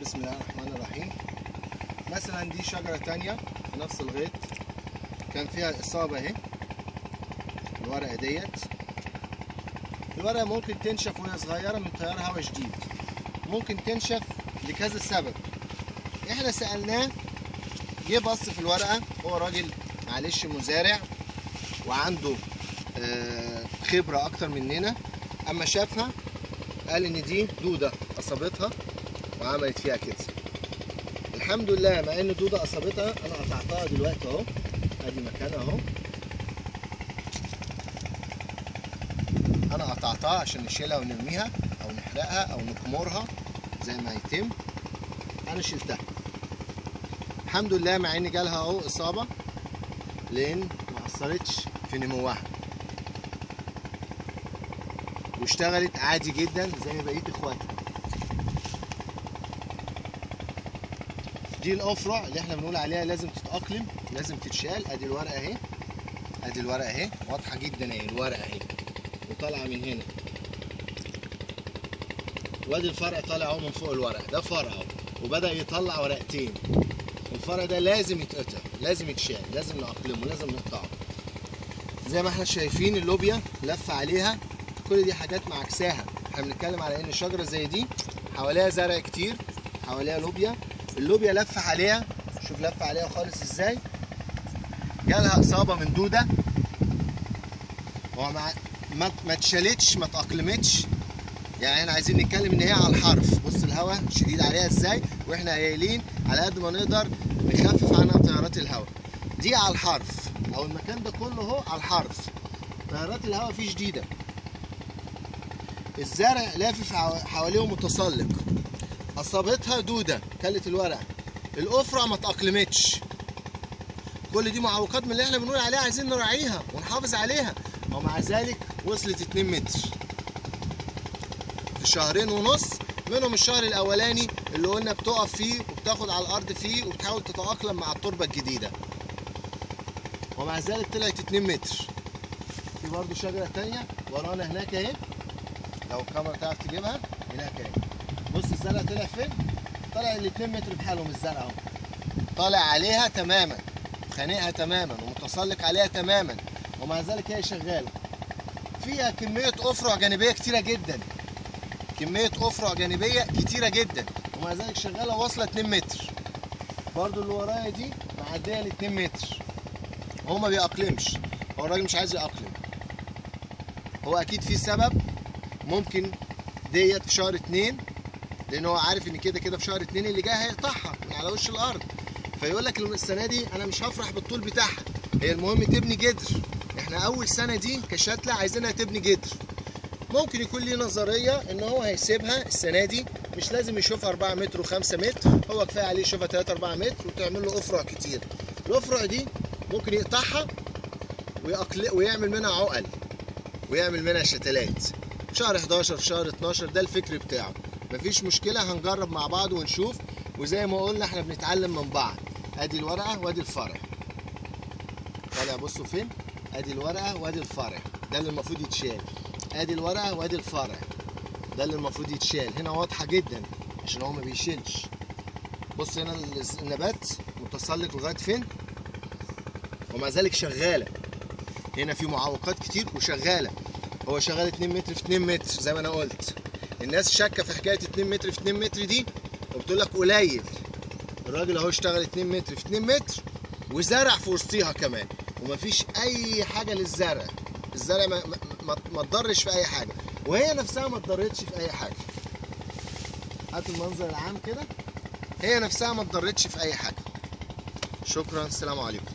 بسم الله الرحمن الرحيم. مثلا دي شجرة تانية في نفس الغيط كان فيها إصابة اهي. الورقة ديت الورقة ممكن تنشف وهي صغيرة من تيار هواء شديد، ممكن تنشف لكذا سبب. احنا سألناه، جه بص في الورقة، هو راجل معلش مزارع وعنده خبرة أكتر مننا. أما شافها قال إن دي دودة أصابتها وعملت فيها كده. الحمد لله، مع إن دودة أصابتها أنا قطعتها دلوقتي أهو، أدي مكانها أهو. أنا قطعتها عشان نشيلها ونرميها أو نحرقها أو نكمرها زي ما يتم. أنا شلتها الحمد لله، مع إن جالها أهو إصابة لأن ما أثرتش في نموها واشتغلت عادي جدا زي بقيه اخواتها. دي الافرع اللي احنا بنقول عليها لازم تتاقلم، لازم تتشال. ادي الورقه اهي، ادي الورقه اهي واضحه جدا اهي، الورقه اهي وطالعه من هنا، وادي الفرع طالع اهو من فوق الورقه. ده فرع اهو وبدا يطلع ورقتين. الفرع ده لازم يتقطع، لازم يتشال، لازم نأقلمه، لازم نقطعه. زي ما احنا شايفين اللوبيا لف عليها، كل دي حاجات معكساها. احنا بنتكلم على ان شجره زي دي حواليها زرع كتير، حواليها لوبيا، اللوبيا لف عليها، شوف لف عليها خالص ازاي. جالها اصابه من دوده ما اتشالتش، ما اتاقلمتش. يعني احنا عايزين نتكلم ان هي على الحرف. بص الهواء شديد عليها ازاي، واحنا قايلين على قد ما نقدر نخفف عنها تيارات الهواء. دي على الحرف، او المكان ده كله اهو على الحرف، تيارات الهواء فيه شديده. الزرع لافف حواليه متسلق، اصابتها دوده كلت الورقه، الافرع ما اتاقلمتش. كل دي معوقات من اللي احنا بنقول عليها عايزين نراعيها ونحافظ عليها، ومع ذلك وصلت 2 متر في شهرين ونص، منهم الشهر الاولاني اللي قلنا بتقف فيه وبتاخد على الارض فيه وبتحاول تتاقلم مع التربه الجديده، ومع ذلك طلعت 2 متر. في برضه شجره ثانيه ورانا هناك اهي، لو الكاميرا تعرف تجيبها، هناك اهي. بص الزرع طلع فين؟ طلع ال 2 متر بحالهم. الزرع اهو طالع عليها تماما، خانقها تماما ومتسلق عليها تماما، ومع ذلك هي شغاله. فيها كميه افرع جانبيه كتيره جدا، كميه افرع جانبيه كتيره جدا، ومع ذلك شغاله واصله 2 متر. برضو اللي ورايا دي معديه ال 2 متر. هو ما بيأقلمش، هو الراجل مش عايز يأقلم. هو اكيد في سبب، ممكن ديت في شهر 2 لان هو عارف ان كده كده في شهر 2 اللي جاي هيقطعها من على وش الارض، فيقول لك السنه دي انا مش هفرح بالطول بتاعها، هي المهم تبني جدر. احنا اول سنه دي كشتله عايزينها تبني جدر. ممكن يكون ليه نظريه ان هو هيسيبها السنه دي، مش لازم يشوفها 4 متر و5 متر، هو كفايه عليه يشوفها 3 4 متر وتعمل له افرع كتير. الافرع دي ممكن يقطعها ويعمل منها عقل ويعمل منها شتلات في شهر 11 في شهر 12. ده الفكر بتاعه، مفيش مشكله، هنجرب مع بعض ونشوف. وزي ما قلنا احنا بنتعلم من بعض. ادي الورقه وادي الفرع طالع، بصوا فين، ادي الورقه وادي الفرع، ده اللي المفروض يتشال. ادي الورقه وادي الفرع، ده اللي المفروض يتشال. هنا واضحه جدا عشان هو ما بيشيلش. بص هنا النبات متسلق لغايه فين، ومع ذلك شغاله. هنا في معوقات كتير وشغاله. هو شغال 2 متر في 2 متر زي ما انا قلت. الناس شاكه في حكايه 2 متر في 2 متر دي وبتقول لك قليل. الراجل اهو اشتغل 2 متر في 2 متر وزرع في وسطيها كمان، ومفيش اي حاجه للزرع. الزرع ما اتضرش في اي حاجه، وهي نفسها ما اتضرتش في اي حاجه. هات المنظر العام كده، هي نفسها ما اتضرتش في اي حاجه. شكرا، السلام عليكم.